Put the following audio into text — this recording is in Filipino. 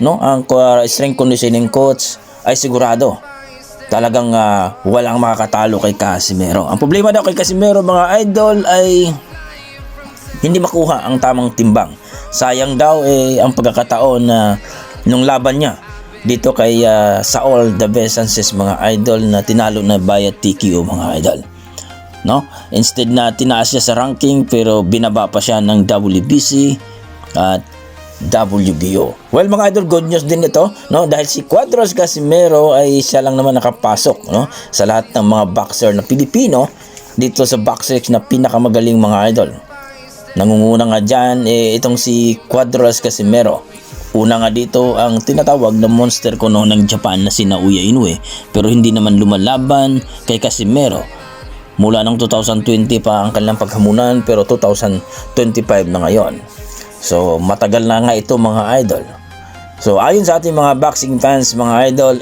no, ang strength conditioning coach ay sigurado talagang walang makakatalo kay Casimero. Ang problema daw kay Casimero, mga idol, ay hindi makuha ang tamang timbang. Sayang daw ang pagkakataon na nung laban niya dito kay Saul the Best Sanchez, mga idol, na tinalo na via TKO, mga idol. No? Instead na tinaas siya sa ranking, pero binaba pa siya ng WBC at WBO. Well, mga idol, good news din ito, no? Dahil si Cuadras Casimero ay siya lang naman nakapasok, no, sa lahat ng mga boxer na Pilipino dito sa Boxrec na pinakamagaling, mga idol. Nangunguna nga dyan itong si Cuadras Casimero. Una nga dito ang tinatawag na monster ko noon ng Japan na si Naoya Inoue, pero hindi naman lumalaban kay Casimero. Mula ng 2020 pa ang kanilang paghamunan, pero 2025 na ngayon. So matagal na nga ito, mga idol. So ayon sa ating mga boxing fans, mga idol,